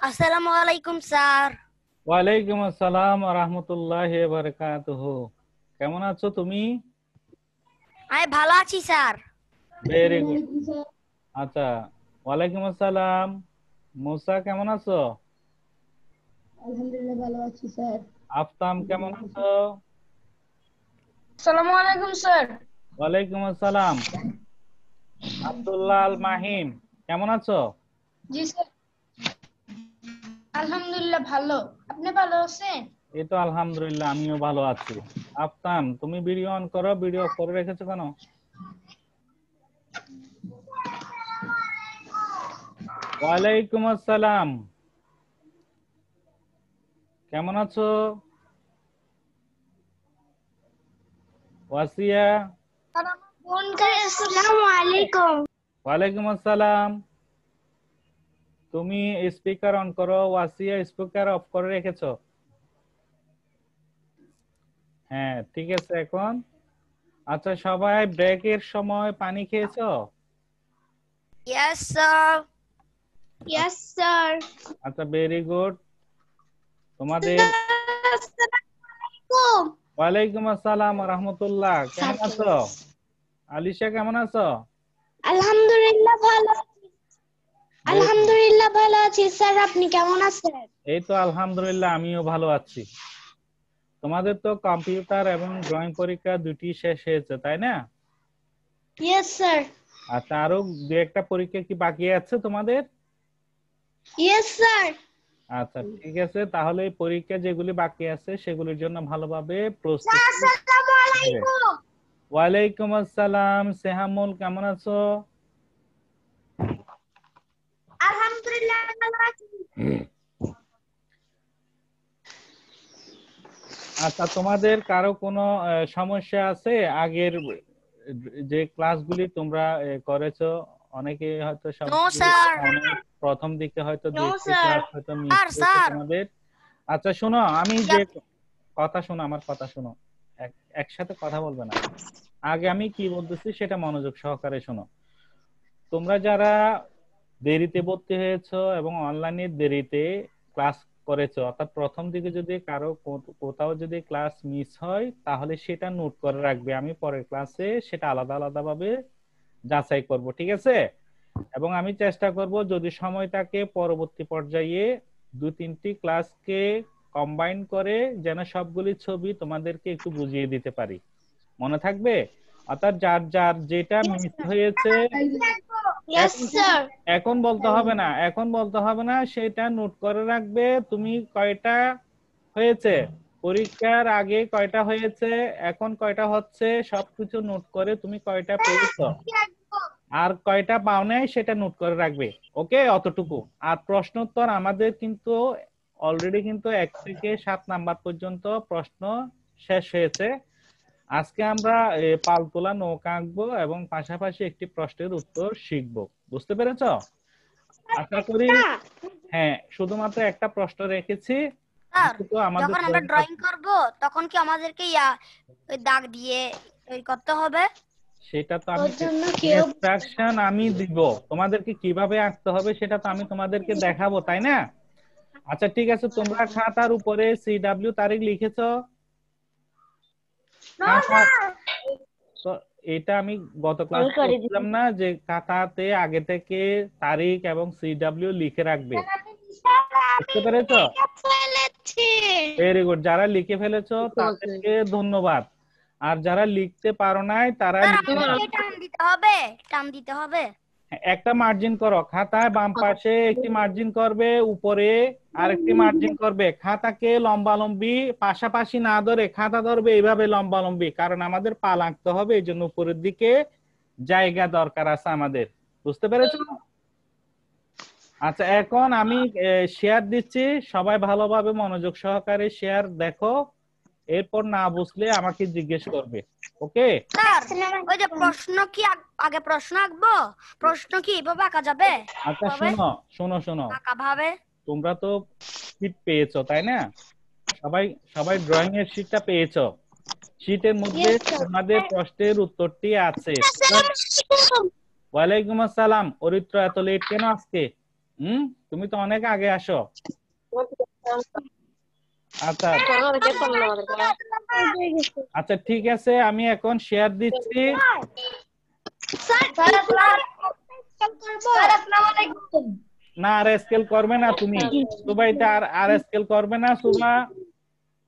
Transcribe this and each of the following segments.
আসসালামু আলাইকুম স্যার। ওয়ালাইকুম আসসালাম ওয়া রাহমাতুল্লাহি ওয়া বারাকাতুহু। কেমন আছো তুমি? আমি ভালো আছি স্যার। Very good. আচ্ছা, ওয়ালাইকুম আসসালাম। মুসা কেমন আছো? আলহামদুলিল্লাহ ভালো আছি স্যার। আফতাম কেমন আছো? আসসালামু আলাইকুম স্যার। ওয়ালাইকুম আসসালাম। আব্দুল্লাহ আল মাহিম কেমন আছো? জি স্যার, আলহামদুলিল্লাহ ভালো। আপনি ভালো আছেন? এই তো আলহামদুলিল্লাহ, আমিও ভালো আছি। আফতাম, তুমি ভিডিও অন করো। ভিডিও করে রেখেছো কেন? ওয়ালাইকুম আসসালাম। কেমন আছো ওয়াসিয়া? স্যার আমার বোনকে আসসালামু আলাইকুম। ওয়ালাইকুম আসসালাম। তুমি স্পিকার অন করো। ওয়াসিয়া স্পিকার অফ করে রেখেছো? হ্যাঁ, ঠিক আছে এখন। আচ্ছা, সবাই ব্রেকের সময় পানি খেয়েছো? Yes sir. Yes sir. আচ্ছা, ভেরি গুড। তোমাদের ওয়ালাইকুম আসসালাম ওয়া রাহমাতুল্লাহ। কেমন আছো? আলিশা কেমন আছো? আলহামদুলিল্লাহ ভালো আছি। Very good. আলহামদুলিল্লাহ ভালো আছি স্যার, আপনি কেমন আছেন? এই তো আলহামদুলিল্লাহ, আমিও ভালো আছি। তোমাদের তো কম্পিউটার এবং ড্রয়িং পরীক্ষা দুটি শেষ হয়েছে, তাই না? Yes sir. আচ্ছা, আরো দু একটা পরীক্ষা কি বাকি আছে তোমাদের? Yes sir. আচ্ছা, ঠিক আছে। তাহলে এই পরীক্ষা যেগুলি বাকি আছে সেগুলির জন্য ভালোভাবে প্রস্তুতি আসসালামু নেবে। আলাইকুম। ওয়ালাইকুম আসসালাম। সেহামুল কেমন আছো? আলহামদুলিল্লাহ ভালো আছি। আচ্ছা, তোমাদের কারো কোনো সমস্যা আছে? আগের যে ক্লাসগুলি তোমরা করেছো, অনেকে হয়তো নো সবগুলি স্যার। প্রথম দিকে হয়তো দু নো একটি স্যার। ক্লাস হয়তো মিস স্যার হয়েছে স্যার। তোমাদের। আচ্ছা শোনো, আমি যে কথা শোনো, আমার কথা শোনো। একসাথে কথা বলবে না। আগে আমি কি বলতেছি সেটা মনোযোগ সহকারে শোনো। তোমরা যারা দেরিতে ভর্তি হয়েছো এবং অনলাইনে দেরিতে ক্লাস করেছো, অর্থাৎ প্রথম দিকে যদি কারো কোথাও যদি ক্লাস মিস হয় তাহলে সেটা নোট করে রাখবে। আমি পরের ক্লাসে সেটা আলাদা আলাদা ভাবে যাচাই করব, ঠিক আছে? এবং আমি চেষ্টা করব যদি সময় থাকে পরবর্তী পর্যায়ে দু তিনটি ক্লাসকে কম্বাইন করে যেন সবগুলি ছবি তোমাদেরকে একটু বুঝিয়ে দিতে পারি। মনে থাকবে? অর্থাৎ যার যার যেটা মিস হয়েছে ইয়েস এখন স্যার। এখন বলতে হবে না, এখন বলতে হবে না, সেটা নোট করে রাখবে। তুমি কয়টা হয়েছে, পরীক্ষার আগে কয়টা হয়েছে, এখন কয়টা হচ্ছে, সবকিছু নোট করে তুমি কয়টা পেয়েছো আর কয়টা পাও নাই সেটা নোট করে রাখবে। ওকে, অতটুকু। আর প্রশ্ন উত্তর আমাদের কিন্তু অলরেডি কিন্তু 1 থেকে 7 নাম্বার পর্যন্ত প্রশ্ন শেষ হয়েছে। আজকে আমরা পাল তোলা নৌকা আঁকবো এবং পাশাপাশি একটি প্রশ্নের উত্তর শিখবো। বুঝতে পেরেছো? আশা করি। হ্যাঁ, শুধুমাত্র একটা প্রশ্ন রেখেছি, স্যার, যেহেতু আমাদের যখন আমরা ড্রয়িং করব তখন কি আমাদেরকে ওই দাগ দিয়ে তৈরি করতে হবে? সেটা তো আমি ওর জন্য কেউ ইনস্ট্রাকশন আমি দিব, তোমাদেরকে কিভাবে আঁকতে হবে সেটা তো আমি তোমাদেরকে দেখাবো, তাই না? আচ্ছা, ঠিক আছে। তোমরা খাতার উপরে সিডব্লিউ তারিখ লিখেছো? খাতা তো এটা আমি গত ক্লাসে বলছিলাম না যে খাতাতে আগে থেকে তারিখ এবং সিডব্লিউ লিখে রাখবে। বুঝতে পেরেছো? Very good. যারা লিখে ফেলেছো তাদেরকে ধন্যবাদ। আর যারা লিখতে পারো নাই তারা স্যার, লিখে নাও। আমাদেরকে টান দিতে হবে, টান দিতে হবে। একটা মার্জিন করো, খাতায় বাম পাশে একটি মার্জিন করবে, উপরে আরেকটি মার্জিন করবে। খাতাকে লম্বালম্বি পাশাপাশি না ধরে খাতা ধরবে এইভাবে লম্বালম্বি, কারণ আমাদের পা আঁকতে হবে, এই জন্য উপরের দিকে জায়গা দরকার আছে আমাদের। বুঝতে পেরেছো? আচ্ছা, এখন আমি শেয়ার দিচ্ছি, সবাই ভালোভাবে মনোযোগ সহকারে শেয়ার দেখো। এরপর না বুঝলে আমাকে জিজ্ঞেস করবে। ওকে? স্যার, ওই যে প্রশ্ন কি আগে প্রশ্ন আঁকবো? প্রশ্ন কি এভাবে আঁকা যাবে? আচ্ছা, ভাবে শোনো শোনো শোনো। আঁকা ভাবে। তোমরা তো শীট পেয়েছো, তাই না? সবাই সবাই ড্রয়িং এর শীটটা পেয়েছো। শীটের মধ্যে তোমাদের প্রশ্নের উত্তরটি আছে। ওয়ালাইকুম আসসালাম। অরিত্র, এত লেট কেন আজকে? তুমি তো অনেক আগে আসো। আচ্ছা আচ্ছা ঠিক আছে, আমি এখন শেয়ার দিচ্ছি। না আর স্কেল করবে না তুমি, সুবা এটা আর স্কেল করবে না। সুবা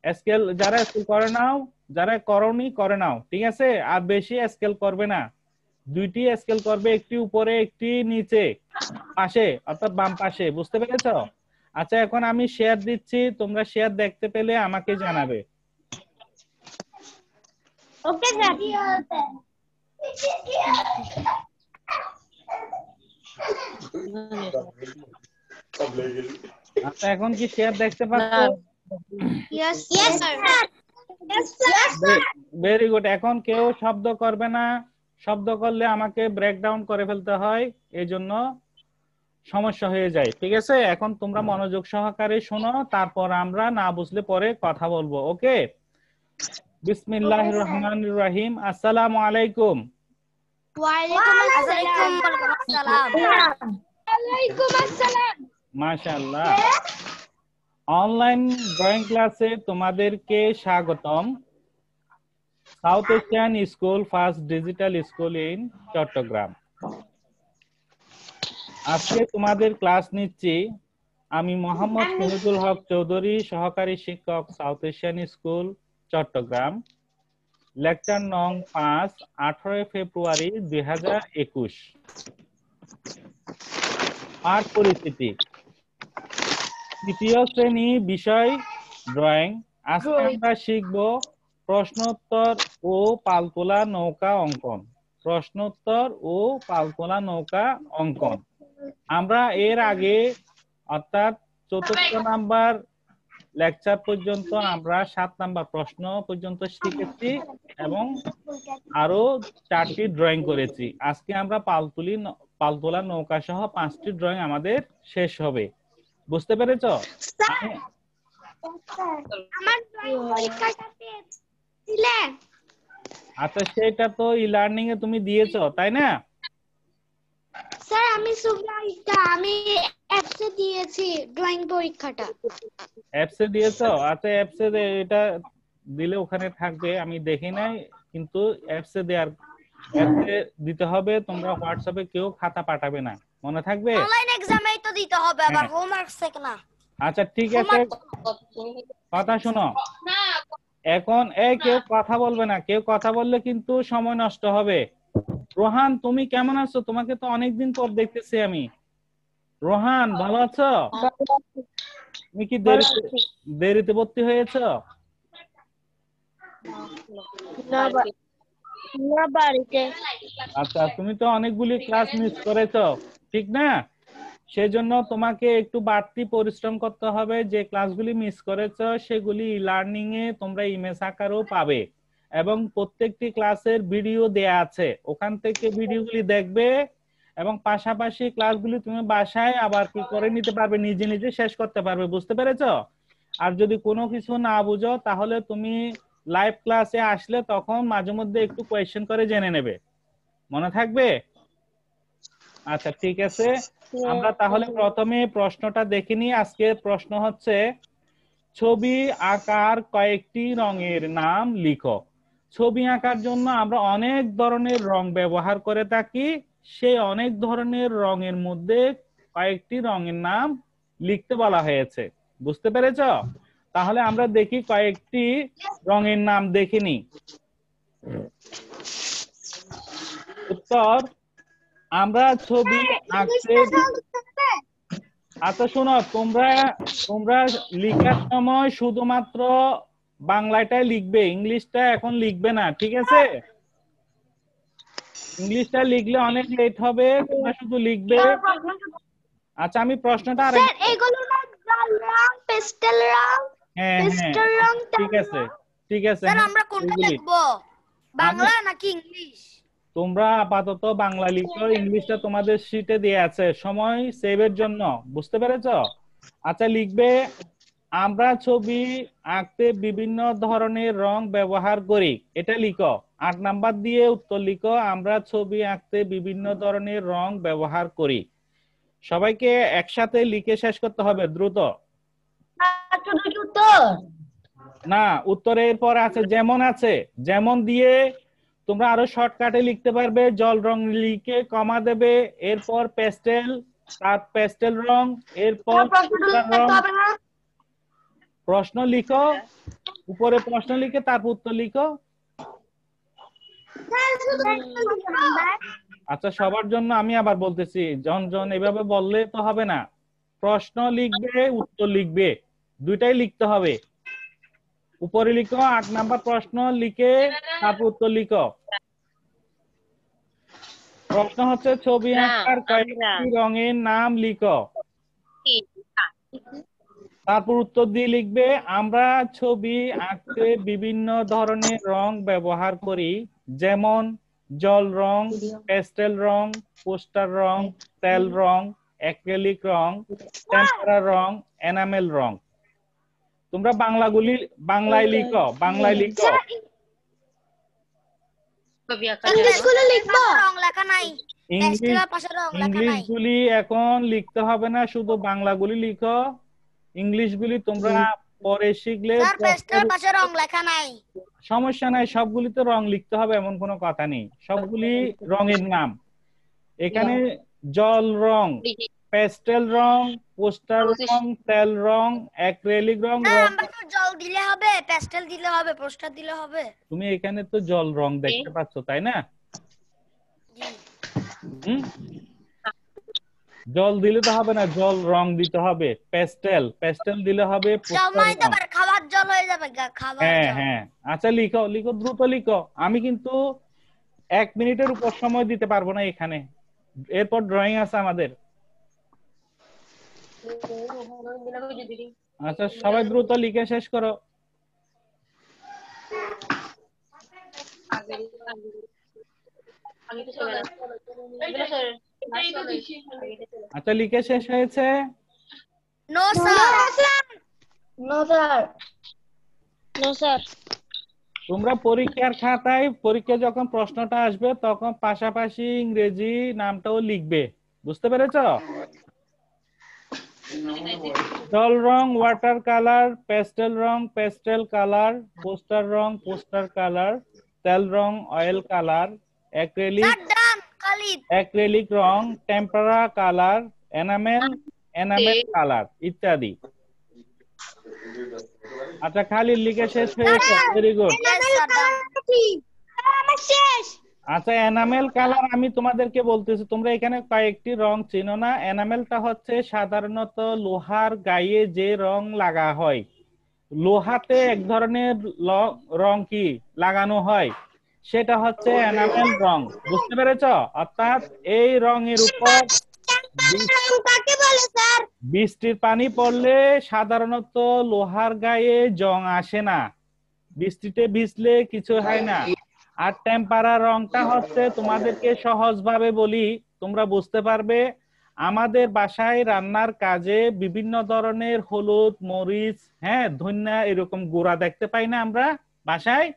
স্কেল যারা স্কেল করে নাও, যারা করনি করে নাও, ঠিক আছে? আর বেশি স্কেল করবে না, দুইটি স্কেল করবে, একটি উপরে একটি নিচে পাশে, অর্থাৎ বাম পাশে। বুঝতে পেরেছো? আচ্ছা এখন আমি শেয়ার দিচ্ছি, তোমরা শেয়ার দেখতে পেলে আমাকে জানাবে। Okay sir. আচ্ছা এখন কি শেয়ার দেখতে পাচ্ছ? Yes sir. Yes sir. Very good. এখন কেউ শব্দ করবে না, শব্দ করলে আমাকে ব্রেকডাউন করে ফেলতে হয়, এই জন্য সমস্যা হয়ে যায়, ঠিক আছে? এখন তোমরা মনোযোগ সহকারে শোনো, তারপর আমরা না বুঝলে পরে কথা বলবো, ওকে? বিসমিল্লাহির রহমানির রহিম। আসসালামু আলাইকুম। ওয়ালাইকুম আসসালাম। ওয়ালাইকুম আসসালাম। মাশাআল্লাহ। অনলাইন ড্রয়িং ক্লাসে তোমাদেরকে স্বাগতম। South Asian School first digital school in Chittagong. আজকে তোমাদের ক্লাস নিচ্ছি আমি মোহাম্মদ ফিরোজুল হক চৌধুরী, সহকারী শিক্ষক, South Asian School Chittagong. Lecture নং 5, 18 ফেব্রুয়ারি 2021। পাঠ পরিচিতি। তৃতীয় শ্রেণী, বিষয় ড্রয়িং। আজকে আমরা শিখব প্রশ্নোত্তর ও পালতোলা নৌকা অঙ্কন। প্রশ্নোত্তর ও পালতোলা নৌকা অঙ্কন। আমরা এর আগে অর্থাৎ 4র্থ নাম্বার লেকচার পর্যন্ত আমরা 7 নাম্বার প্রশ্ন পর্যন্ত শিখেছি এবং আরো 4টি ড্রয়িং করেছি। আজকে আমরা পালতোলা নৌকা সহ 5টি ড্রয়িং আমাদের শেষ হবে। বুঝতে পেরেছো? আমার ড্রয়িং পরীক্ষাটা পেয়েছিলে? আচ্ছা সেটা তো ই-লার্নিং এ তুমি দিয়েছো, তাই না? স্যার আমি আমি অ্যাপসে দিয়েছি ড্রয়িং পরীক্ষাটা। অ্যাপসে দিয়েছো? আচ্ছা অ্যাপসে এটা দিলে ওখানে থাকবে, আমি দেখি নাই, কিন্তু অ্যাপসে দিতে হবে। তোমরা হোয়াটসঅ্যাপে কেউ খাতা পাঠাবে না, মনে থাকবে? অনলাইন এক্সামেই তো দিতে হবে, আবার হোমওয়ার্ক চেক না। আচ্ছা ঠিক আছে, কথা শোনো। এখন কেউ কথা বলবে না, কেউ কথা বললে কিন্তু সময় নষ্ট হবে। রোহান তুমি কেমন আছো? তোমাকে তো অনেকদিন পর দেখতেছি আমি। রোহান ভালো আছো? তুমি কি দেরিতে ভর্তি হয়েছো? না বাড়িতে। আচ্ছা তুমি তো অনেকগুলি ক্লাস মিস করেছো, ঠিক না? সেজন্য তোমাকে একটু বাড়তি পরিশ্রম করতে হবে। যে ক্লাসগুলি মিস করেছো সেগুলি লার্নিং এ তোমরা ইমেজ আকারেও পাবে এবং প্রত্যেকটি ক্লাসের ভিডিও দেয়া আছে, ওখান থেকে ভিডিওগুলি দেখবে এবং পাশাপাশি ক্লাসগুলি তুমি বাসায় আবার কি করে নিতে পারবে, নিজে নিজে শেষ করতে পারবে। বুঝতে পেরেছো? আর যদি কোনো কিছু না বুঝো তাহলে তুমি লাইভ ক্লাসে আসলে তখন মাঝে মধ্যে একটু কোয়েশ্চেন করে জেনে নেবে, মনে থাকবে? আচ্ছা ঠিক আছে, আমরা তাহলে প্রথমে প্রশ্নটা দেখে নিই। আজকের প্রশ্ন হচ্ছে ছবি আঁকার কয়েকটি রঙের নাম লিখো। ছবি আঁকার জন্য আমরা অনেক ধরনের রং ব্যবহার করে থাকি, সেই অনেক ধরনের রঙের মধ্যে কয়েকটি রঙের নাম লিখতে বলা হয়েছে। বুঝতে পেরেছ? তাহলে আমরা দেখি কয়েকটি রঙের নাম দেখে নিই। উত্তর, আমরা ছবি আঁকতে। আচ্ছা শোনো, তোমরা লিখার সময় শুধুমাত্র বাংলাটাই লিখবে, ইংলিশটা এখন লিখবে না, ঠিক আছে? ইংলিশটা লিখলে অনেক লেট হবে, তোমরা শুধু লিখবে। আচ্ছা আমি প্রশ্নটা আর স্যার এগুলো না জল রং, পেস্টেল রং, হ্যাঁ পেস্টেল রং। ঠিক আছে ঠিক আছে। স্যার আমরা কোনটা লিখবো, বাংলা নাকি ইংলিশ? তোমরা আপাতত বাংলা লিখো, ইংলিশটা তোমাদের শীটে দেয়া আছে সময় সেভের জন্য। বুঝতে পেরেছো? আচ্ছা লিখবে, আমরা ছবি আঁকতে বিভিন্ন ধরনের রং ব্যবহার করি, এটা লিখো। 8 নাম্বার দিয়ে উত্তর লিখো, আমরা ছবি আঁকতে বিভিন্ন ধরনের রং ব্যবহার করি। সবাইকে একসাথে লিখে শেষ করতে হবে দ্রুত। উত্তর না, উত্তরের পর আছে যেমন, আছে যেমন দিয়ে তোমরা আরো শর্টকাটে লিখতে পারবে। জল রং লিখে কমা দেবে, এরপর পেস্টেল, তার পেস্টেল রং, এরপর পোস্টার রং। প্রশ্ন লিখো, উপরে প্রশ্ন লিখে তারপর উত্তর লিখো। আচ্ছা, সবার জন্য আমি আবার বলতেছি, জন জন এভাবে বললে তো হবে না। প্রশ্ন লিখবে, উত্তর লিখবে, দুইটাই লিখতে হবে। উপরে লিখো 8 নাম্বার প্রশ্ন লিখে তারপর উত্তর লিখো। প্রশ্ন হচ্ছে ছবি আঁকার কয়েকটি রঙের নাম লিখো, তারপর উত্তর দিয়ে লিখবে। আমরা ছবি আঁকতে বিভিন্ন ধরনের রং ব্যবহার করি, যেমন জল রং, পেস্টেল রং, পোস্টার রং, তেল রং, অ্যাক্রিলিক রং, টেম্পারা রং, এনামেল রং। তোমরা বাংলায় লিখো, বাংলায় লিখো। ইংলিশগুলো লিখবো। রং লেখা নাই, ইংলিশ পেস্টেলের পাশে রং লেখা নাই। ইংলিশগুলি এখন লিখতে হবে না, শুধু বাংলাগুলি লিখো। ইংলিশগুলি তোমরা পরে শিখলে স্যার পেস্টেলের পাশে রং লেখা নাই। সমস্যা নাই, সবগুলিতে রং লিখতে হবে এমন কোনো কথা নেই, সবগুলি রঙের নাম। এখানে জল রং, পেস্টেল রং, পোস্টার রং, তেল রং, অ্যাক্রিলিক রং। হ্যাঁ, আমরা তো জল দিলে হবে, পেস্টেল দিলে হবে, পোস্টার দিলে হবে। তুমি এখানে তো জল রং দেখতে পাচ্ছ, তাই না? হুম, জল দিলে তো হবে না, জল রং দিতে হবে। পেস্টেল পেস্টেল দিলে হবে, পোস্টার জমাইতে রং। পারে, খাবার জল হয়ে যাবে, খাবার হ্যাঁ জল। হ্যাঁ, আচ্ছা লিখো লিখো, দ্রুত লিখো। আমি কিন্তু 1 মিনিটের উপর সময় দিতে পারবো না এখানে, এরপর ড্রয়িং আছে আমাদের। আচ্ছা, সবাই দ্রুত লিখে শেষ করো। আচ্ছা, লিখে শেষ হয়েছে? No sir. No sir. No sir. তোমরা পরীক্ষার খাতায়, পরীক্ষা যখন প্রশ্নটা আসবে তখন পাশাপাশি ইংরেজি নামটাও লিখবে, বুঝতে পেরেছো? জল রং ওয়াটার কালার, পেস্টেল রং পেস্টেল কালার, পোস্টার রং পোস্টার কালার, তেল রং অয়েল কালার, অ্যাক্রিলিক রং টেম্পারা কালার, এনামেল কালার ইত্যাদি। আচ্ছা, খালি লিখে শেষ হয়েছে, ভেরি গুড। আচ্ছা, এনামেল কালার আমি তোমাদেরকে বলতেছি, তোমরা এখানে কয়েকটি রং চিনো না। এনামেলটা হচ্ছে সাধারণত লোহার গায়ে যে রং লাগা হয়, লোহাতে এক ধরনের রং কি লাগানো হয়, সেটা হচ্ছে এনামেল রং, বুঝতে পেরেছো? অর্থাৎ এই রঙের উপর বৃষ্টির পানি পড়লে সাধারণত লোহার গায়ে জং আসে না, বৃষ্টিতে ভিজলে কিছু হয় না। আর টেম্পারা রংটা হচ্ছে, তোমাদেরকে সহজভাবে বলি তোমরা বুঝতে পারবে, আমাদের বাসায় রান্নার কাজে বিভিন্ন ধরনের হলুদ, মরিচ, হ্যাঁ ধনিয়া, এরকম গুঁড়া দেখতে পাই না আমরা বাসায়?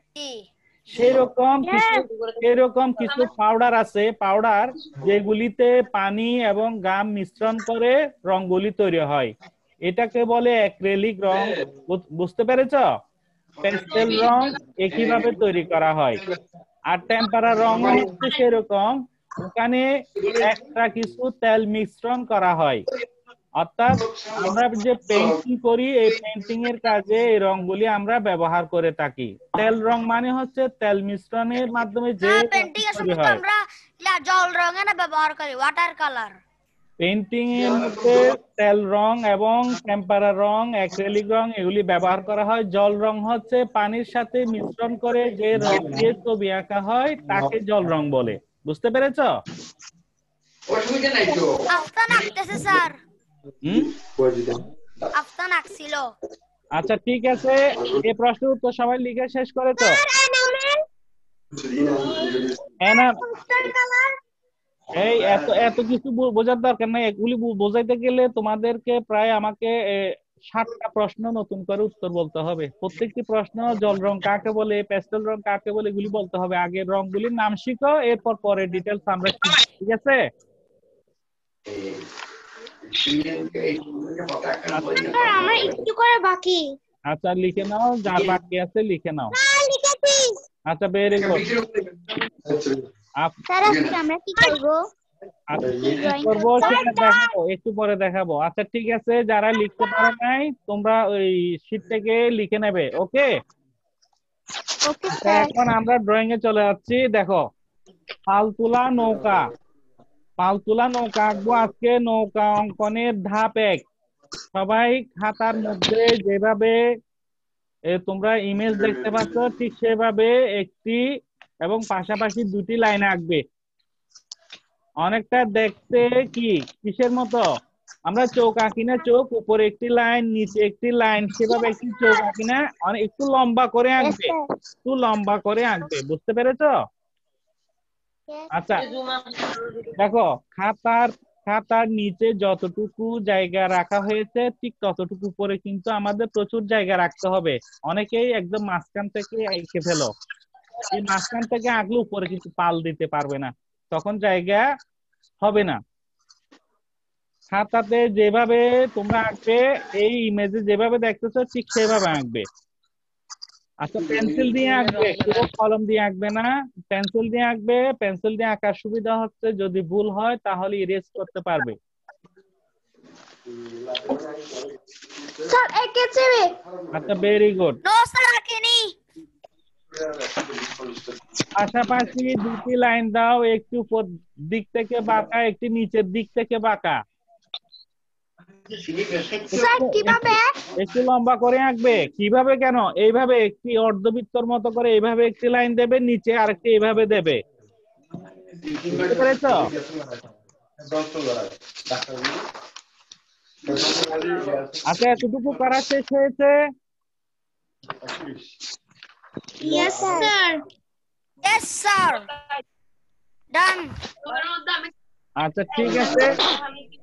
সেরকম কিছু পাউডার আছে, পাউডার যেগুলিতে পানি এবং গাম মিশ্রণ করে রংগুলি তৈরি হয়, এটাকে বলে অ্যাক্রিলিক রং, বুঝতে পেরেছো? পেস্টেল রং একইভাবে তৈরি করা হয়। আর টেম্পারা রং হচ্ছে সেরকম, ওখানে এক্সট্রা কিছু তেল মিশ্রণ করা হয়। অর্থাৎ আমরা যে পেইন্টিং করি, এই পেইন্টিং এর কাজে এই রংগুলি আমরা ব্যবহার করে থাকি। তেল রং মানে হচ্ছে তেল মিশ্রণের মাধ্যমে যে পেইন্টিং এর তৈরি সময় হয়। আমরা জল রঙের ব্যবহার করি, ওয়াটার কালার। পেইন্টিং এর মধ্যে তেল রং এবং টেম্পারা রং, অ্যাক্রিলিক রং এগুলি ব্যবহার করা হয়। জল রং হচ্ছে পানির সাথে মিশ্রণ করে যে রং দিয়ে ছবি আঁকা হয় তাকে জল রং বলে, বুঝতে পেরেছো? আফতান আঁকতেছে স্যার। আফতান আঁকছিল। আচ্ছা, ঠিক আছে, এই প্রশ্নের উত্তর সবাই লিখে শেষ করে তো? এই এত কিছু বোঝার দরকার নাই, এগুলি বোঝাইতে গেলে তোমাদেরকে প্রায় আমাকে 7টা প্রশ্ন নতুন করে উত্তর বলতে হবে। প্রত্যেকটি প্রশ্ন জল রং কাকে বলে, পেস্টেল রং কাকে বলে, এগুলি বলতে হবে। আগে রংগুলির নাম শিখো, এরপর পরে ডিটেলস আমরা শিখব, ঠিক আছে? স্যার আমরা একটু করে বাকি। আচ্ছা লিখে নাও, যার বাকি আছে লিখে নাও। হ্যাঁ লিখেছি। আচ্ছা ভেরি গুড। স্যার আজকে আমরা কি করব? করবো সেটা দেখাবো, একটু পরে দেখাবো। আচ্ছা ঠিক আছে, যারা লিখতে পারো নাই তোমরা ওই শীট থেকে লিখে নেবে। ওকে, ওকে স্যার। এখন আমরা ড্রয়িং এ চলে যাচ্ছি। দেখো, পাল তোলা নৌকা, পাল তোলা নৌকা আঁকবো আজকে। নৌকা অঙ্কনের ধাপ 1। সবাই খাতার মধ্যে যেভাবে তোমরা ইমেজ দেখতে পাচ্ছ ঠিক সেভাবে একটি এবং পাশাপাশি দুটি লাইন আঁকবে। অনেকটা দেখতে কি কিসের মতো, আমরা চোখ আঁকি না, চোখ উপরে একটি লাইন নিচে একটি লাইন, সেভাবে একটি চোখ আঁকি না, অনেক একটু লম্বা করে আঁকবে, একটু লম্বা করে আঁকবে। বুঝতে পেরেছো? আচ্ছা দেখো, খাতার নিচে যতটুকু জায়গা রাখা হয়েছে ঠিক ততটুকু উপরে কিন্তু আমাদের প্রচুর জায়গা রাখতে হবে। অনেকেই একদম মাঝখান থেকে এঁকে ফেলো, এই মাঝখান থেকে আঁকলে উপরে কিন্তু পাল দিতে পারবে না, তখন জায়গা হবে না। খাতাতে যেভাবে তোমরা আঁকবে, এই ইমেজে যেভাবে দেখতেছো ঠিক সেভাবে আঁকবে। আচ্ছা পেন্সিল দিয়ে আঁকবে, কেউ কলম দিয়ে আঁকবে না, পেন্সিল দিয়ে আঁকবে। পেন্সিল দিয়ে আঁকার সুবিধা হচ্ছে যদি ভুল হয় তাহলে ইরেজ করতে পারবে। স্যার এঁকেছি। আচ্ছা ভেরি গুড। নো স্যার আঁকিনি। পাশাপাশি দুটি লাইন দাও, একটি উপর দিক থেকে বাঁকা, একটি নিচের দিক থেকে বাঁকা। স্যার কিভাবে? একটু লম্বা করে আঁকবে। কিভাবে কেন, এইভাবে একটি অর্ধবৃত্তর মতো করে এইভাবে একটি লাইন দেবে, নিচে আরেকটি এইভাবে দেবে। বুঝতে পেরেছো? আচ্ছা এতটুকু করা শেষ হয়েছে? Yes sir. ইয়েস স্যার, ডান। আচ্ছা ঠিক আছে,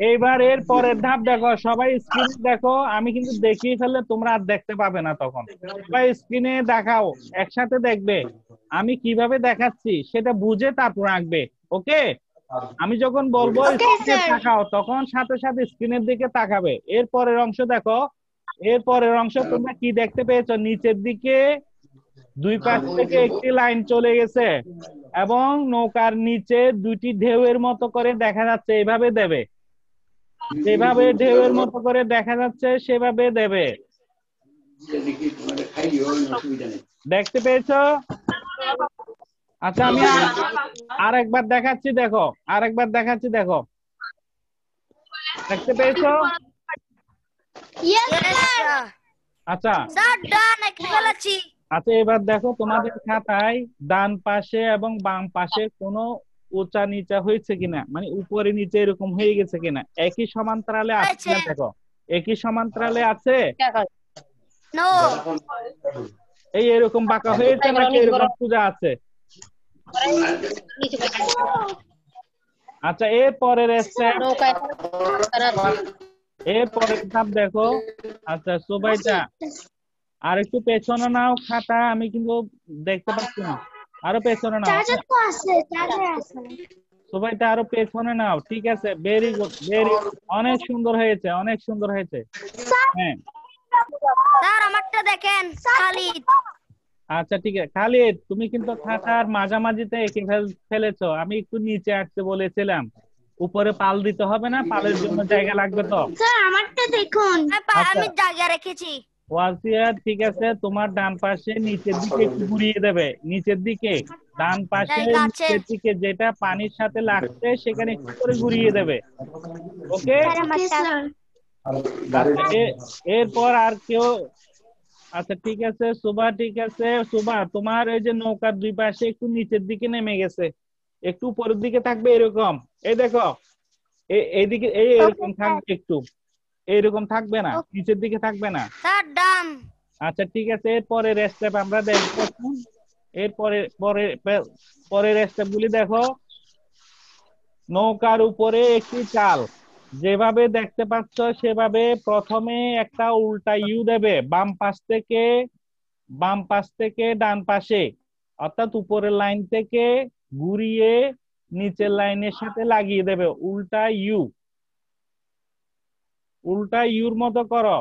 এইবার এর পরের ধাপ দেখো। সবাই স্ক্রিনে দেখো, আমি কিন্তু দেখিয়ে ফেললে তোমরা আর দেখতে পাবে না, তখন সবাই স্ক্রিনে দেখাও, একসাথে দেখবে আমি কিভাবে দেখাচ্ছি, সেটা বুঝে তারপর আঁকবে। ওকে, আমি যখন বলবো স্ক্রিনে তাকাও তখন সাথে সাথে স্ক্রিনের দিকে তাকাবে। এর পরের অংশ দেখো, এর পরের অংশ তোমরা কি দেখতে পেয়েছো, নিচের দিকে দুই পাশ থেকে একটি লাইন চলে গেছে এবং নৌকার নিচে দুইটি ঢেউয়ের মতো করে দেখা যাচ্ছে, এইভাবে দেবে। যেভাবে ঢেউয়ের মতো করে দেখা যাচ্ছে সেভাবে দেবে। দেখতে পেয়েছো? আচ্ছা আমি আরেকবার দেখাচ্ছি, দেখো আরেকবার দেখাচ্ছি, দেখো দেখতে পেয়েছো? Yes yes sir. স্যার। আচ্ছা স্যার ডান, এঁকে ফেলেছি। আচ্ছা এবার দেখো তোমাদের খাতায় ডান পাশে এবং বাম পাশে কোনো উঁচা নিচা হয়েছে কিনা, মানে উপরে নিচে এরকম হয়ে গেছে কিনা, একই সমান্তরালে আছে হয়েছে। কিনা দেখো। একই সমান্তরালে আছে? নো। এই এরকম বাঁকা হয়েছে নাকি এরকম সোজা আছে? আচ্ছা এর পরের স্টেপ, এর পরের ধাপ দেখো। আচ্ছা সবাইটা আর একটু পেছনে নাও খাতা, আমি কিন্তু দেখতে পাচ্ছি না, আরো পেছনে নাও। চার্জার তো আছে, চার্জার আছে। সবাইটা আরো পেছনে নাও। ঠিক আছে, ভেরি গুড, ভেরি গুড, অনেক সুন্দর হয়েছে, অনেক সুন্দর হয়েছে। হ্যাঁ স্যার আমারটা দেখেন, খালিদ। আচ্ছা ঠিক আছে, খালিদ তুমি কিন্তু খাতার মাঝামাঝিতে এঁকে ফেলেছো। আমি একটু নিচে আঁকতে বলেছিলাম, উপরে পাল দিতে হবে না, পালের জন্য জায়গা লাগবে তো। স্যার আমারটা দেখুন। আচ্ছা আমি জায়গা রেখেছি। ওয়াসিয়া ঠিক আছে, তোমার ডান পাশে নিচের দিকে একটু ঘুরিয়ে দেবে, নিচের দিকে ডান পাশে জায়গা আছে। নিচের দিকে যেটা পানির সাথে লাগছে সেখানে একটু করে ঘুরিয়ে দেবে। ওকে, স্যার আমারটা। এরপর আর কেউ? আচ্ছা ঠিক আছে সুভা, ঠিক আছে সুভা, তোমার এই যে নৌকার দুই পাশে একটু নিচের দিকে নেমে গেছে, একটু উপরের দিকে থাকবে এরকম। এই দেখো এইদিকে এরকম থাকবে, একটু এইরকম থাকবে না, নিচের দিকে থাকবে না। স্যার ডান। আচ্ছা ঠিক আছে, এরপরের স্টেপ আমরা দেখবো। এরপরে পরের স্টেপ গুলি দেখো। নৌকার উপরে একটি চাল, যেভাবে দেখতে পাচ্ছ সেভাবে প্রথমে একটা উল্টা ইউ দেবে বাম পাশ থেকে ডান পাশে, অর্থাৎ উপরের লাইন থেকে ঘুরিয়ে নিচের লাইনের সাথে লাগিয়ে দেবে উল্টা ইউ। উল্টা ইউর মতো করো।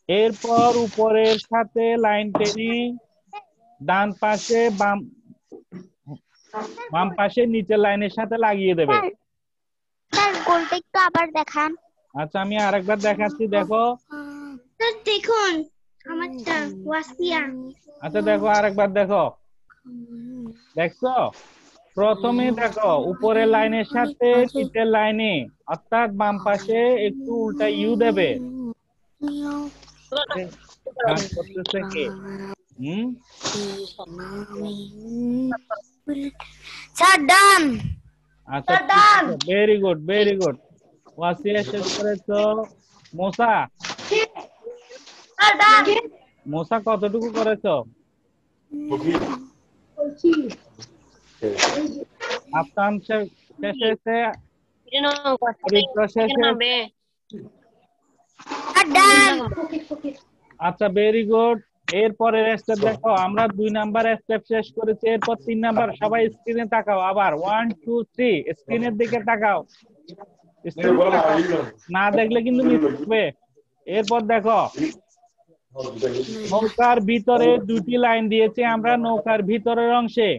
এরপর উপরের সাথে লাইন টেনে ডান পাশে বাম পাশে নিচের লাইনের সাথে লাগিয়ে দেবে। স্যার গোলটা একটু আবার দেখান। আচ্ছা আমি আরেকবার দেখাচ্ছি, দেখো। স্যার দেখুন আমারটা ওয়াসিয়া। আচ্ছা দেখো আরেকবার দেখো, দেখছো? প্রথমে দেখো উপরের লাইনের সাথে নিচের লাইনে অর্থাৎ বাম পাশে একটু উল্টা ইউ দেবে। কাজ করতেছে কে? স্যার ডান। আচ্ছা ভেরি গুড ভেরি গুড। ওয়াসিয়া শেষ করেছো। মোসা, মোসা কতটুকু করেছো? আফতান শেষ হয়েছে, শেষ হয়েছে। আচ্ছা ভেরি গুড। এরপরে স্টেপ দেখো, আমরা 2 নাম্বার স্টেপ শেষ করেছি, এরপর 3 নাম্বার। সবাই স্ক্রিনে তাকাও, আবার 1 2 3 স্ক্রিনের দিকে তাকাও। না দেখলে কিন্তু মিস হবে। এরপর দেখো নৌকার ভিতরে 2টি লাইন দিয়েছি আমরা। নৌকার ভিতরের অংশে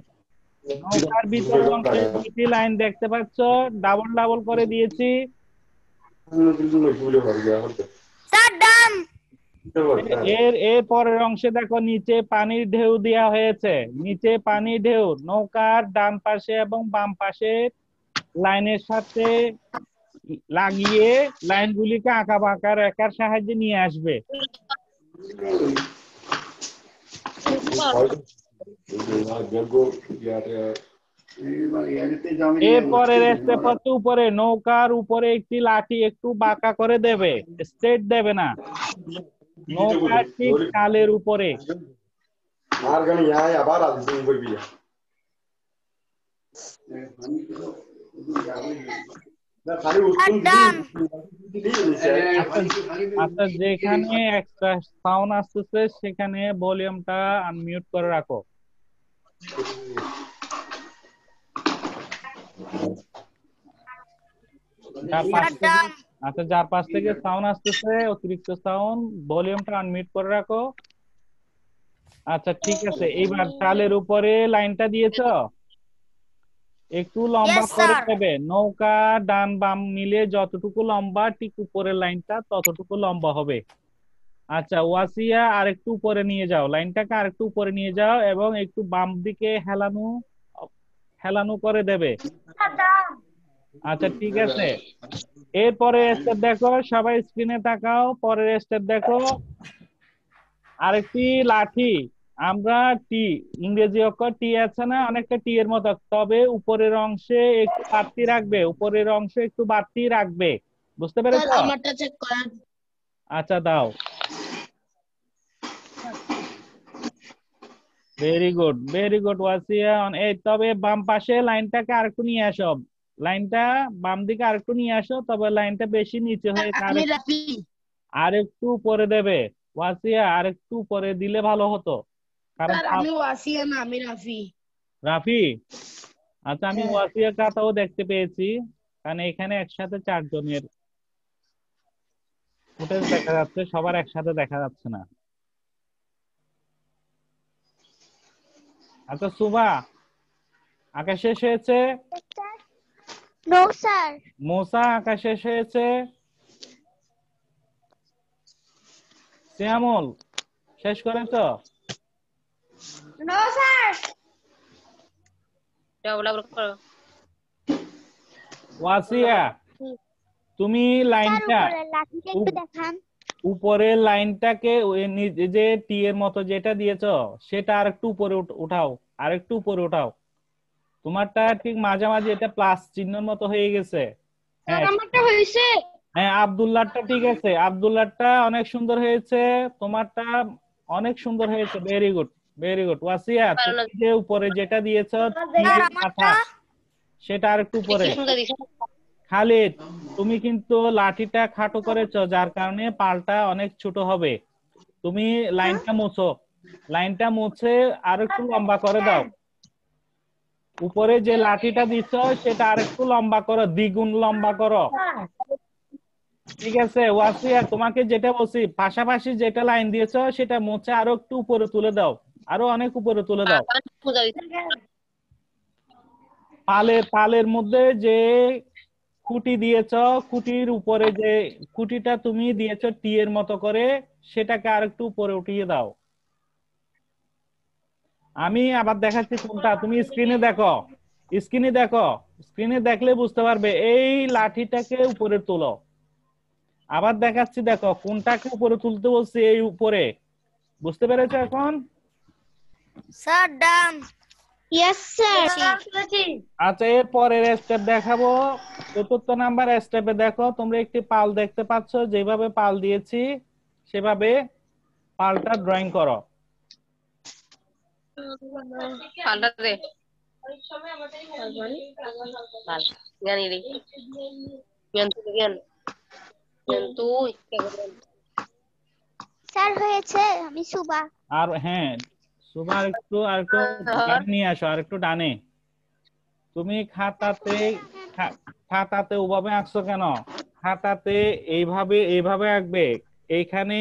2টি লাইন দেখতে পাচ্ছ, ডাবল ডাবল করে দিয়েছি। এর পরের অংশে দেখো নিচে পানির ঢেউ দেওয়া হয়েছে। নিচে পানির ঢেউ নৌকার ডান পাশে এবং বাম পাশে লাইনের সাথে লাগিয়ে লাইনগুলিকে আঁকা বাঁকা রেখার সাহায্যে নিয়ে আসবে। এরপরের স্টেপ হচ্ছে উপরে নৌকার উপরে একটি লাঠি একটু বাঁকা করে দেবে, স্ট্রেট দেবে না। নৌকার ঠিক কালের উপরে। আচ্ছা যেখানে একটা সাউন্ড আসতেছে সেখানে ভলিউমটা আনমিউট করে রাখো। আচ্ছা যার পাশ থেকে সাউন্ড আসতেছে অতিরিক্ত সাউন্ড, ভলিউমটা আনমিউট করে রাখো। আচ্ছা ঠিক আছে, এইবার চালের উপরে লাইনটা দিয়েছো, একটু লম্বা করে দেবে। নৌকা ডান বাম মিলে যতটুকু লম্বা ঠিক উপরের লাইনটা ততটুকু লম্বা হবে। আচ্ছা ওয়াসিয়া আরেকটু উপরে নিয়ে যাও, লাইনটাকে আরেকটু উপরে নিয়ে যাও এবং একটু বাম দিকে হেলানো করে দেবে। আচ্ছা ঠিক আছে। এরপরে স্টেপ দেখো, সবাই স্ক্রিনে তাকাও। পরের স্টেপ দেখো, আরেকটি লাঠি আমরা টি, ইংরেজি অক্ষর টি আছে না, অনেকটা টি এর মতো, তবে উপরের অংশে একটু বাড়তি রাখবে, উপরের অংশে একটু বাড়তি রাখবে। বুঝতে পেরেছো? আমারটা চেক করেন। আচ্ছা দাও। Very good ওয়াসিয়া। এই তবে বাম পাশে লাইনটাকে আরেকটু নিয়ে আসো, লাইনটা বাম দিকে আরেকটু নিয়ে আসো, তবে লাইনটা বেশি নিচে হয়ে আরেকটু উপরে দেবে। ওয়াসিয়া আরেকটু উপরে দিলে ভালো হতো, কারণ আমি ওয়াসিয়া না, আমি রাফি। রাফি? আচ্ছা আমি ওয়াসিয়া কাটাও দেখতে পেয়েছি, কারণ এখানে একসাথে 4 জনের ফুটেজ দেখা যাচ্ছে, সবার একসাথে দেখা যাচ্ছে না। আচ্ছা সুভা আঁকা শেষ হয়েছে? No sir. মোসা আঁকা শেষ হয়েছে? শ্যামল শেষ করেছো? No sir. ওয়াসিয়া তুমি লাইনটা উপরের লাইনটাকে যে টি এর মতো যেটা দিয়েছো সেটা আরেকটু উপরে উঠাও, আরেকটু উপরে উঠাও। তোমারটা ঠিক মাঝামাঝি, এটা প্লাস চিহ্নের মতো হয়ে গেছে। হ্যাঁ আমারটা হয়েছে। হ্যাঁ আব্দুল্লাহটা ঠিক আছে, আব্দুল্লাহটা অনেক সুন্দর হয়েছে, তোমারটা অনেক সুন্দর হয়েছে। ভেরি গুড ওয়াসিয়া, তুমি যে উপরে যেটা দিয়েছো মাথা সেটা আরেকটু উপরে। খালিদ তুমি কিন্তু লাঠিটা খাটো করেছো, যার কারণে পালটা অনেক ছোট হবে। তুমি লাইনটা মুছে আর একটু লম্বা করে দাও। উপরে যে লাঠিটা দিচ্ছ সেটা আরেকটু লম্বা করো, দ্বিগুণ লম্বা করো। ঠিক আছে ওয়াসিয়া, তোমাকে যেটা বলছি পাশাপাশি যেটা লাইন দিয়েছো সেটা মুছে আরো একটু উপরে তুলে দাও, আরো অনেক উপরে তুলে দাও। পালের মধ্যে যে খুঁটি দিয়েছো, খুঁটির উপরে যে খুঁটিটা তুমি দিয়েছো টি এর মতো করে, সেটাকে আরেকটু উপরে উঠিয়ে দাও। আমি আবার দেখাচ্ছি কোনটা, তুমি স্ক্রিনে দেখো, স্ক্রিনে দেখো, স্ক্রিনে দেখলে বুঝতে পারবে। এই লাঠিটাকে উপরে তোলো। আবার দেখাচ্ছি, দেখো কোনটাকে উপরে তুলতে বলছি, এই উপরে। বুঝতে পেরেছো এখন? স্যার ডান। Yes, sir. আচ্ছা, এর পরের স্টেপ দেখাবো। ৪র্থ নাম্বার স্টেপে দেখো, তোমরা একটি পাল দেখতে পাচ্ছ, যেভাবে পাল দিয়েছি সেভাবে পালটা ড্রয়িং করো। পাল্টা দে জ্ঞানী রে জ্ঞান তুই স্যার হয়েছে, আমি সুবা। আর হ্যাঁ, সুমা আরেকটু ডানে নিয়ে আসো, আরেকটু ডানে। তুমি খাতাতে ওভাবে আঁকছো কেন? খাতাতে এইভাবে আঁকবে। এইখানে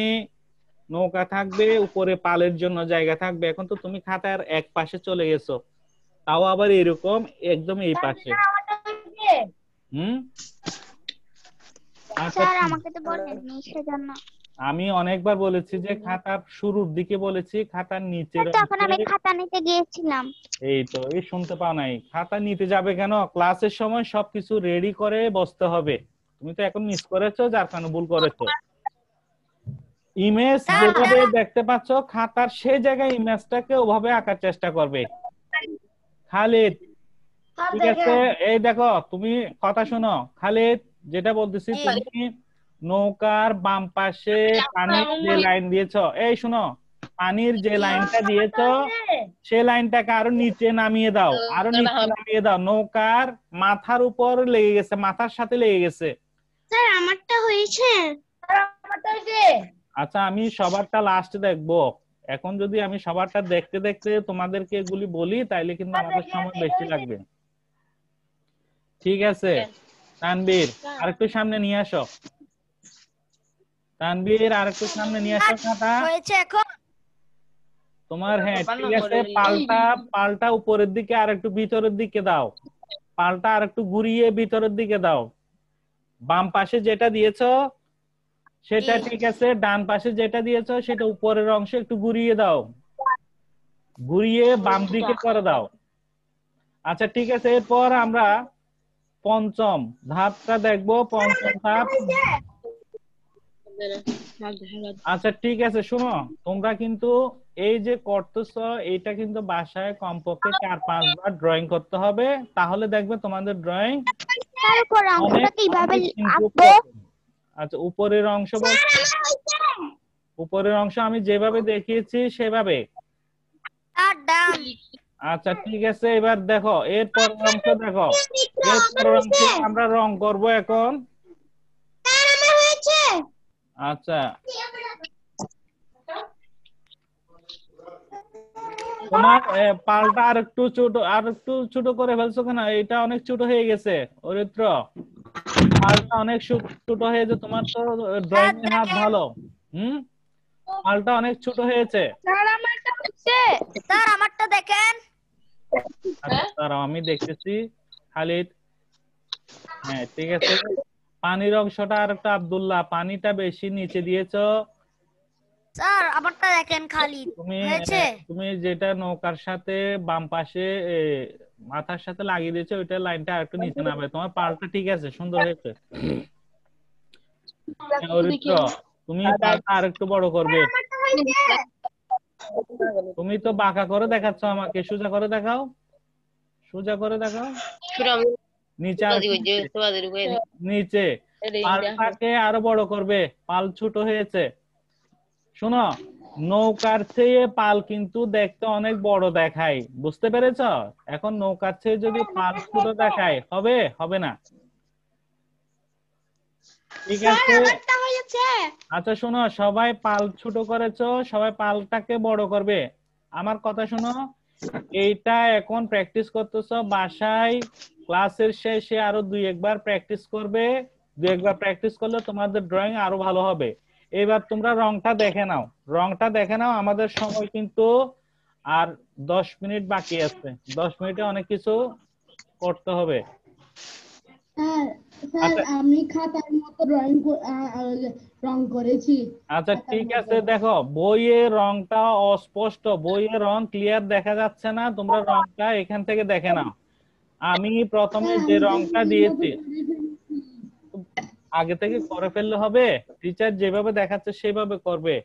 নৌকা থাকবে, উপরে পালের জন্য জায়গা থাকবে। এখন তো তুমি খাতার এক পাশে চলে গেছো, তাও আবার এরকম একদম এই পাশে। হুম আচ্ছা, স্যার আমাকে তো বলেননি সেজন্য। আমি অনেকবার বলেছি যে খাতার শুরুর দিকে বলেছি, খাতার নিচের তখন আমি অংশে। খাতা নিতে গিয়েছিলাম। এই তো, এই শুনতে পাও নাই? খাতা নিতে যাবে কেন? ক্লাসের সময় সবকিছু রেডি করে বসতে হবে। তুমি তো এখন মিস করেছো, যার কারণে ভুল করেছো। ইমেজ যেভাবে দেখতে পাচ্ছ খাতার সেই জায়গায় ইমেজটাকে ওভাবে আঁকার চেষ্টা করবে। খালিদ, ঠিক আছে, এই দেখো তুমি কথা শোনো। খালিদ, যেটা বলতেছি, তুমি নৌকার বাম পাশে পানির যে লাইন দিয়েছো, এই শোনো, পানির যে লাইনটা দিয়েছো সেই লাইনটাকে আরো নিচে নামিয়ে দাও, আরো নিচে নামিয়ে দাও। নৌকার মাথার উপর লেগে গেছে, মাথার সাথে লেগে গেছে। স্যার আমারটা হয়েছে। আচ্ছা, আমি সবারটা লাস্টে দেখবো। এখন যদি আমি সবারটা দেখতে দেখতে তোমাদেরকে এগুলি বলি, তাইলে কিন্তু আমাদের সময় বেশি লাগবে। ঠিক আছে, তানবীর আরেকটু সামনে নিয়ে আসো। তানবীর আরেকটু সামনে নিয়ে আসো খাতা। হয়েছে এখন? তোমার, হ্যাঁ ঠিক আছে, পালটা উপরের দিকে আর একটু ভিতরের দিকে দাও। পালটা আর একটু ঘুরিয়ে ভিতরের দিকে দাও। বাম পাশে যেটা দিয়েছো সেটা ঠিক আছে, ডান পাশে যেটা দিয়েছো সেটা উপরের অংশে একটু ঘুরিয়ে দাও, ঘুরিয়ে বাম দিকে করে দাও। আচ্ছা ঠিক আছে, এরপর আমরা পঞ্চম ধাপটা দেখবো। পঞ্চম ধাপ। আচ্ছা ঠিক আছে, শোনো, তোমরা কিন্তু এই যে করতেছো এইটা কিন্তু বাসায় কমপক্ষে ৪-৫ বার ড্রয়িং করতে হবে, তাহলে দেখবে তোমাদের ড্রয়িং তারপর অঙ্কটা কিভাবে আঁকবো? আচ্ছা, উপরের অংশ উপরের অংশ আমি যেভাবে দেখিয়েছি সেভাবে। আচ্ছা ঠিক আছে, এবার দেখো এরপর অংশ দেখো। এরপর অংশে আমরা রং করব এখন। আচ্ছা, তোমার পালটা আর একটু ছোট করে ফেলছো কেন? এটা অনেক ছোট হয়ে গেছে অরিত্র, পালটা অনেক ছোট হয়েছে। তোমার তো ড্রয়িং এর হাত ভালো। পালটা অনেক ছোট হয়েছে। স্যার আমারটা দেখেন। আচ্ছা দাঁড়াও, আমি দেখতেছি। খালিদ, হ্যাঁ ঠিক আছে। পানির অংশটা আর একটা, আব্দুল্লাহ পানিটা বেশি নিচে দিয়েছো। স্যার আমারটা দেখেন খালি হয়েছে। তুমি যেটা নৌকার সাথে বাম পাশে মাথার সাথে লাগিয়ে দিয়েছো, ওইটা লাইনটা আর একটু নিচে নামবে। তোমার পালটা ঠিক আছে, সুন্দর হয়েছে। অরিত্র, তুমি পালটা আর একটু বড় করবে। তুমি তো বাঁকা করে দেখাচ্ছ আমাকে, সোজা করে দেখাও, সোজা করে দেখাও। নিচে পালটাকে আরো বড় করবে, পাল ছোট হয়েছে। শোনো, নৌকার চেয়ে পাল কিন্তু দেখতে অনেক বড় দেখায়, বুঝতে পেরেছ? এখন নৌকার চেয়ে যদি পাল ছোট দেখায়, হবে না। ঠিক আছে, আচ্ছা শোনো, সবাই পাল ছোট করেছো, সবাই পালটাকে বড় করবে। আমার কথা শোনো, এইটা এখন প্র্যাকটিস করতেছো বাসায়, ক্লাসের শেষে আরো 2-1 বার প্র্যাকটিস করবে। 2-1 বার প্র্যাকটিস করলে তোমাদের ড্রয়িং আরো ভালো হবে। এবার তোমরা রংটা দেখে নাও, রংটা দেখে নাও। আমাদের সময় কিন্তু আর 10 মিনিট বাকি আছে। 10 মিনিটে অনেক কিছু করতে হবে। স্যার স্যার আচ্ছা আমি খাতার মতো রং করেছি। আচ্ছা খাতার ঠিক মতো। আছে, দেখো বইয়ের রংটা অস্পষ্ট, বইয়ের রং ক্লিয়ার দেখা যাচ্ছে না, তোমরা রংটা এখান থেকে দেখে নাও। আমি প্রথমে স্যার যে আমি তো রংটা ভুলের মতো দিয়েছি করে ফেলেছি। আগে থেকে করে ফেললে হবে? টিচার যেভাবে দেখাচ্ছে সেভাবে করবে।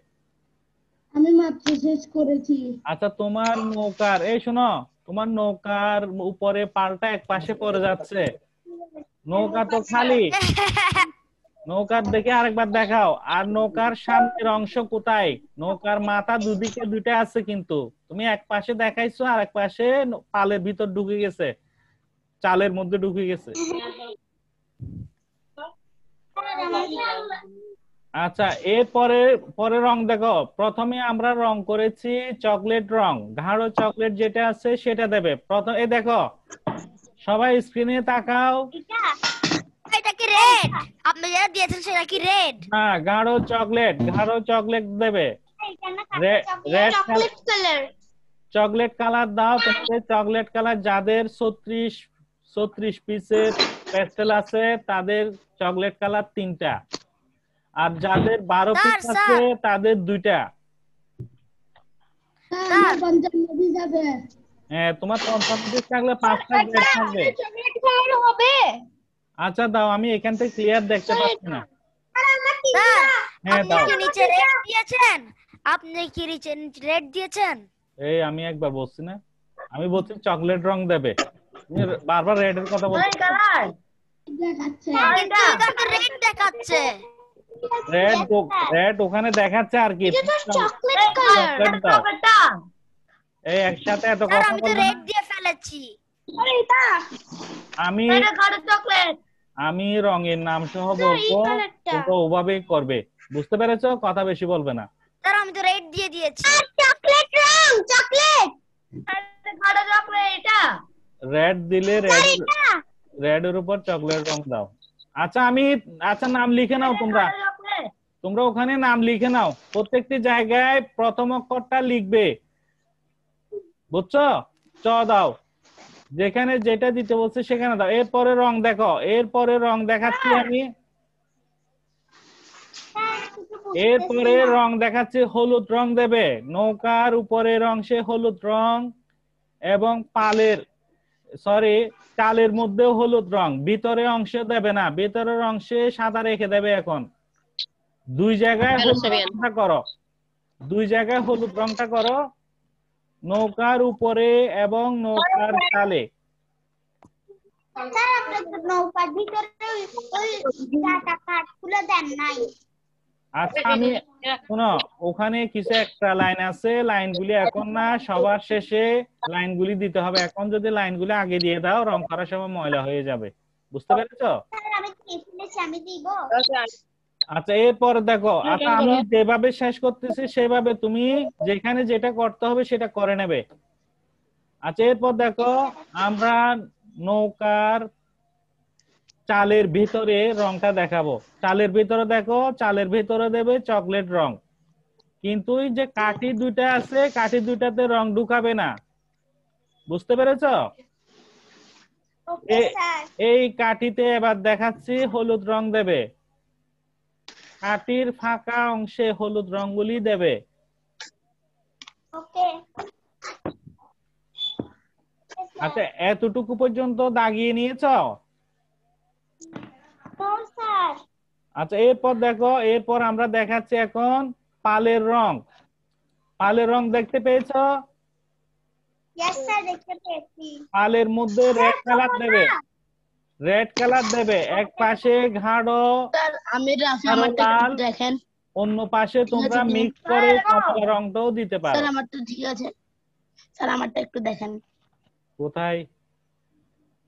আমি মাত্র শেষ করেছি। আচ্ছা তোমার নৌকার, এই শোনো, তোমার নৌকার উপরে পালটা এক পাশে পড়ে যাচ্ছে, নৌকা তো খালি। নৌকার দেখে আরেকবার দেখাও। আর নৌকার সামনের অংশ কোথায়? নৌকার মাথা দুদিকে দুইটা আছে, কিন্তু তুমি এক পাশে দেখাইছো আর এক পাশে পালের ভিতর ঢুকে গেছে, চালের মধ্যে ঢুকে গেছে। আচ্ছা এরপরে পরে রং দেখো। প্রথমে আমরা রং করেছি চকলেট রং, গাঢ় চকলেট যেটা আছে সেটা দেবে প্রথম। এই দেখো সবাই স্ক্রিনে তাকাও। এটা কি রেড? আপনি যেটা দিয়েছেন সেটা কি রেড? হ্যাঁ গাঢ় চকলেট দেবে। Red chocolate colour. Chocolate colour দাও। তোমাদের চকলেট কালার যাদের 36 পিসের প্যাস্টেল আছে তাদের চকলেট কালার 3টা, আর যাদের 12 স্যার পিস আছে তাদের 2টা। স্যার আমার 55 পিস আছে। হ্যাঁ তোমার 55 পিস থাকলে 5টা রেড থাকবে। চকলেট কালার হবে। আচ্ছা দাও, আমি এখান থেকে ক্লিয়ার দেখতে পাচ্ছি না। স্যার হ্যাঁ আপনি দাও। কি নিচে রেড দিয়েছেন? আপনি কি নিচে রেড দিয়েছেন? এই আমি একবার বলছি না, আমি বলছি চকলেট রং দেবে, তুমি বারবার রেড এর কথা বলছো। দেখাচ্ছে। কিন্তু এটা তো রেড দেখাচ্ছে। রেড ওখানে দেখাচ্ছে আর কি। Chocolate colour. চকলেট দাও। এই একসাথে এত স্যার কথা আমি তো বলবে রেড না। দিয়ে ফেলেছি। আরে এটা আমি চকলেট। আমি রঙের নাম সহ বলবো, তোমরা ওভাবেই করবে। বুঝতে পেরেছো? কথা বেশি বলবে না। স্যার আমি তো রেড দিয়ে দিয়েছি। চকলেট রং চকলেট। আরে চকলেট এটা। রেড দিলে রেড এর উপর চকলেট রং দাও। আচ্ছা নাম লিখে নাও তোমরা। তোমরা ওখানে নাম লিখে নাও, প্রত্যেকটি জায়গায় প্রথম অক্ষরটা লিখবে, বুঝছো? চ দাও, যেখানে যেটা দিতে বলছে সেখানে দাও। এরপরে রং দেখো, এরপরে রং দেখাচ্ছি আমি। এরপরে রং দেখাচ্ছি, হলুদ রং দেবে। নৌকার উপরের অংশে হলুদ রং এবং চালের মধ্যেও হলুদ রং। ভিতরের অংশে দেবে না, ভিতরের অংশে সাদা রেখে দেবে। এখন 2 জায়গায় হলুদ রংটা করো, 2 জায়গায় হলুদ রংটা করো, নৌকার উপরে এবং নৌকার চালে। স্যার আপনি তো নৌকার ভিতরে ওই ডাটা কাঠগুলো দেন নাই। আচ্ছা আমি শোনো, ওখানে কিছু একটা লাইন আছে, লাইনগুলি এখন না, সবার শেষে লাইনগুলি দিতে হবে। এখন যদি লাইনগুলি আগে দিয়ে দাও রং করার সময় ময়লা হয়ে যাবে। বুঝতে পেরেছো? স্যার আমি ফেলেছি, আমি দিব। আচ্ছা এরপর দেখো, আচ্ছা আমি যেভাবে শেষ করতেছি সেভাবে তুমি যেখানে যেটা করতে হবে সেটা করে নেবে। আচ্ছা এরপর দেখো, আমরা নৌকার চালের ভিতরে রংটা দেখাবো। চালের ভিতরে দেখো, চালের ভিতরে দেবে চকলেট রং, কিন্তু এই যে কাঠি 2টা আছে, কাঠি 2টাতে রং ঢুকাবে না। বুঝতে পেরেছো? Okay sir. এই কাঠিতে এবার দেখাচ্ছি হলুদ রং দেবে, কাঠির ফাঁকা অংশে হলুদ রংগুলি দেবে। ওকে আচ্ছা এতটুকু পর্যন্ত দাগিয়ে নিয়েছো? স্যার। আচ্ছা এরপর দেখো, এরপর আমরা দেখাচ্ছি এখন পালের রং। পালের রং দেখতে পেয়েছো? ইয়েস স্যার দেখতে পেয়েছি। পালের মধ্যে রেড কালার দেবে, রেড কালার দেবে। এক পাশে গাঢ় আমি রাফি আরো আমারটা লাল, একটু দেখেন। অন্য পাশে তোমরা দিন। মিক্স করে কমলা রংটাও দিতে স্যার পারো। আমারটা ঠিক আছে, স্যার আমারটা একটু দেখেন। কোথায়?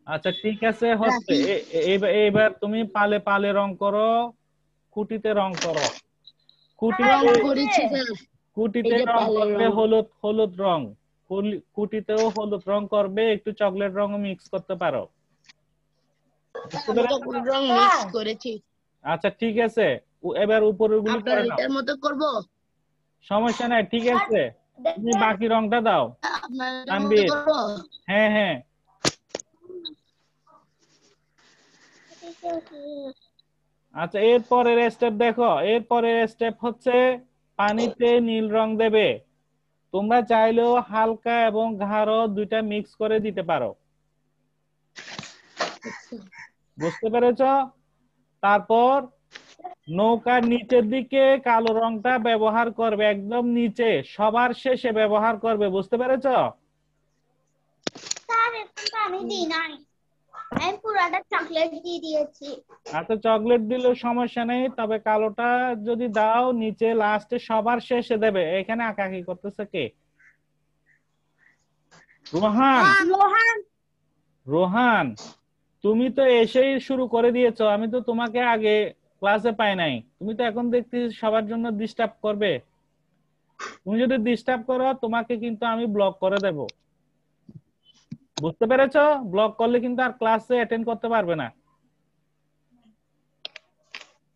আচ্ছা ঠিক আছে, হচ্ছে। এইবার তুমি পালে পালে রং করো, খুঁটিতে রং করো। রং খুঁটিতে করেছি স্যার। খুঁটিতে এই যে রং পালের করবে রং। হলুদ হলুদ রং, কুটিতেও হলুদ রং করবে, একটু চকলেট রঙও মিক্স করতে পারো। বুঝতে আমি তো পেরেছো? কোন রং মিক্স করেছি। আচ্ছা ঠিক আছে, এবার উপরের গুলি আপনার করে নাও, এটার মতো করব? সমস্যা নাই, ঠিক আছে। তুমি বাকি রংটা দাও আপনার এটার মতো তানভীর। করব? হ্যাঁ হ্যাঁ। আচ্ছা এরপরের স্টেপ দেখো, এরপরের স্টেপ হচ্ছে পানিতে নীল রং দেবে। তোমরা চাইলেও হালকা এবং গাঢ় দুইটা মিক্স করে দিতে পারো। বুঝতে পেরেছো? তারপর নৌকার নিচের দিকে কালো রংটা ব্যবহার করবে, একদম নিচে সবার শেষে ব্যবহার করবে। বুঝতে পেরেছো? স্যার এখন তো আমি দিই নাই, আমি পুরাটা চকলেট দিয়ে দিয়েছি। আচ্ছা চকলেট দিলেও সমস্যা নেই, তবে কালোটা যদি দাও নিচে লাস্টে সবার শেষে দেবে। এখানে আঁকাআঁকি করতেছে কে? রোহান। রোহান রোহান তুমি তো এসেই শুরু করে দিয়েছো, আমি তো তোমাকে আগে ক্লাসে পাই নাই, তুমি তো এখন দেখতেছি সবার জন্য ডিস্টার্ব করবে। তুমি যদি ডিস্টার্ব করো তোমাকে কিন্তু আমি ব্লক করে দেব। বুঝতে পেরেছো? ব্লক করলে কিন্তু আর ক্লাসে অ্যাটেন্ড করতে পারবে না।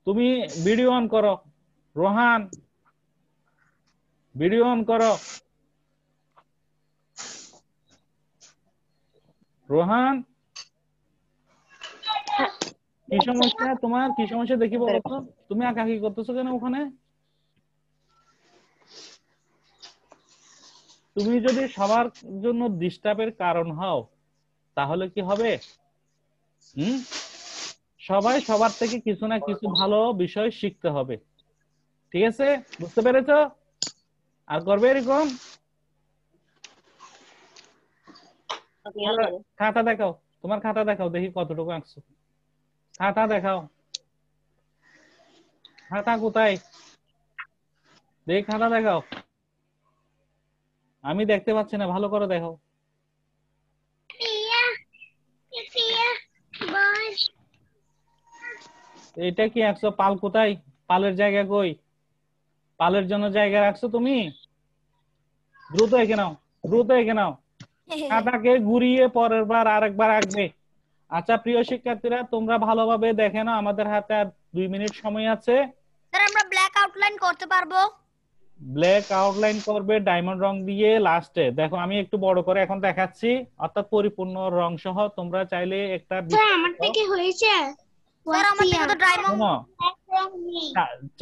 তুমি ভিডিও অন করো রোহান, ভিডিও অন করো। রোহান কি সমস্যা তোমার, কি সমস্যা দেখি বলো তো, তুমি আঁকাআঁকি করতেছো কেন ওখানে? তুমি যদি সবার জন্য ডিস্টার্বের কারণ হও তাহলে কি হবে? সবাই সবার থেকে কিছু না কিছু ভালো বিষয় শিখতে হবে, ঠিক আছে? বুঝতে পেরেছো? আর করবে এরকম? খাতা দেখাও, তোমার খাতা দেখাও, দেখি কতটুকু আঁকছো। খাতা দেখাও, খাতা কোথায়, দেখি খাতা দেখাও, আমি দেখতে পাচ্ছি না, ভালো করে দেখাও। এটা কি আঁকছো? পাল কোথায়? পালের জায়গা কই? পালের জন্য জায়গা রাখছো তুমি? দ্রুত এঁকে নাও, দ্রুত এঁকে নাও, খাতাকে ঘুরিয়ে পরের বার আরেকবার আঁকবে। আচ্ছা প্রিয় শিক্ষার্থীরা, তোমরা ভালোভাবে দেখে নাও, আমাদের হাতে আর 2 মিনিট সময় আছে। স্যার আমরা ব্ল্যাক আউটলাইন করতে পারবো? ব্ল্যাক আউটলাইন করবে ডায়মন্ড রং দিয়ে লাস্টে। দেখো আমি একটু বড় করে এখন দেখাচ্ছি, অর্থাৎ পরিপূর্ণ রং সহ। তোমরা চাইলে একটা স্যার আমারটা কি হয়েছে? স্যার আমার থেকে তো ডায়মন্ড শোনো, রং নেই।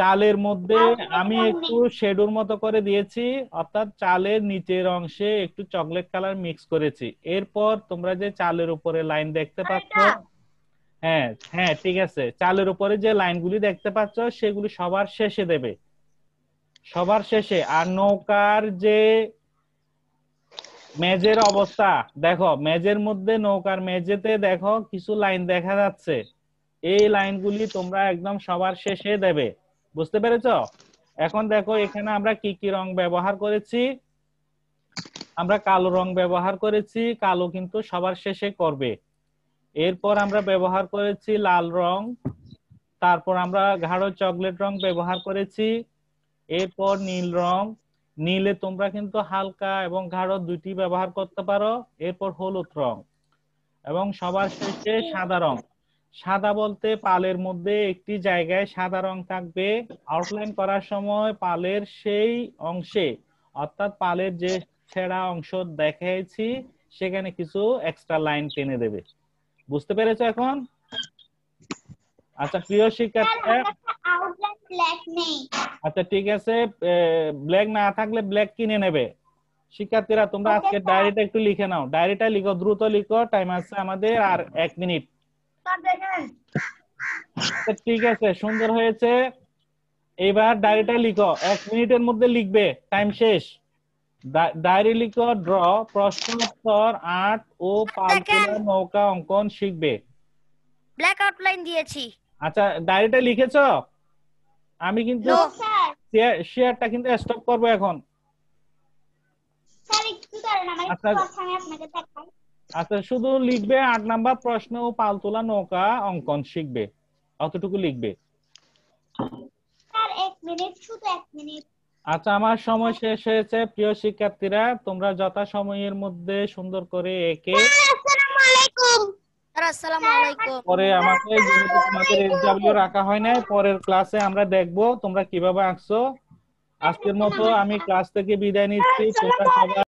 চালের মধ্যে আমি রং একটু নেই। শেডোর মতো করে দিয়েছি, অর্থাৎ চালের নিচের অংশে একটু চকলেট কালার মিক্স করেছি। এরপর তোমরা যে চালের উপরে লাইন দেখতে পাচ্ছ, হ্যাঁ হ্যাঁ ঠিক আছে, চালের উপরে যে লাইনগুলি দেখতে পাচ্ছ সেগুলি সবার শেষে দেবে, সবার শেষে। আর নৌকার যে মেজের অবস্থা দেখো, মেজের মধ্যে নৌকার মেজেতে দেখো কিছু লাইন দেখা যাচ্ছে, এই লাইনগুলি তোমরা একদম সবার শেষে দেবে। বুঝতে পেরেছো? এখন দেখো এখানে আমরা কি কি রং ব্যবহার করেছি। আমরা কালো রং ব্যবহার করেছি, কালো কিন্তু সবার শেষে করবে। এরপর আমরা ব্যবহার করেছি লাল রং, তারপর আমরা গাঢ় চকলেট রং ব্যবহার করেছি, এরপর নীল রং, নীলে তোমরা কিন্তু হালকা এবং গাঢ় দুটি ব্যবহার করতে পারো, এরপর হলুদ রং, এবং সবার শেষে সাদা রং। সাদা বলতে পালের মধ্যে একটি জায়গায় সাদা রং থাকবে, আউটলাইন করার সময় পালের সেই অংশে, অর্থাৎ পালের যে ছেঁড়া অংশ দেখাইছি সেখানে কিছু এক্সট্রা লাইন টেনে দেবে। বুঝতে পেরেছো এখন? আচ্ছা প্রিয় শিক্ষার্থীরা, আউটলাইন ব্ল্যাক নেই। আচ্ছা ঠিক আছে, ব্ল্যাক না থাকলে ব্ল্যাক কিনে নেবে। শিক্ষার্থীরা তোমরা Okay, আজকে sir. ডায়েরিটা একটু লিখে নাও, ডায়েরিটা লিখো, দ্রুত লিখো, টাইম আছে আমাদের আর 1 মিনিট। স্যার দেখেন। আচ্ছা, ঠিক আছে, সুন্দর হয়েছে। এবার ডায়েরিটা লিখো, 1 মিনিটের মধ্যে লিখবে, টাইম শেষ। ডায়েরি লিখো, ড্র প্রশ্ন উত্তর 8 ও পালতোলা নৌকা অঙ্কন শিখবে। ব্ল্যাক আউটলাইন দিয়েছি। আচ্ছা ডায়েরিটা লিখেছো? আমি কিন্তু No. স্যার শেয়ারটা কিন্তু স্টপ করবো এখন। স্যার একটু দাঁড়ান, আমার একটু আচ্ছা। কথা আমি আপনাকে দেখাই। আচ্ছা শুধু লিখবে 8 নাম্বার প্রশ্ন ও পালতোলা নৌকা অঙ্কন শিখবে, অতটুকু লিখবে। স্যার 1 মিনিট, শুধু 1 মিনিট। আচ্ছা, আমার সময় শেষ হয়েছে। প্রিয় শিক্ষার্থীরা, তোমরা যথাসময়ের মধ্যে সুন্দর করে একে আসসালামু আলাইকুম। স্যার আসসালামু আলাইকুম। পরে আমাকে, যেহেতু তোমাদের এসডব্লিউ রাখা হয় নাই, পরের ক্লাসে আমরা দেখব তোমরা কিভাবে আঁকছো। আজকের মতো আমি ক্লাস থেকে বিদায় নিচ্ছি। তোমরা সবাই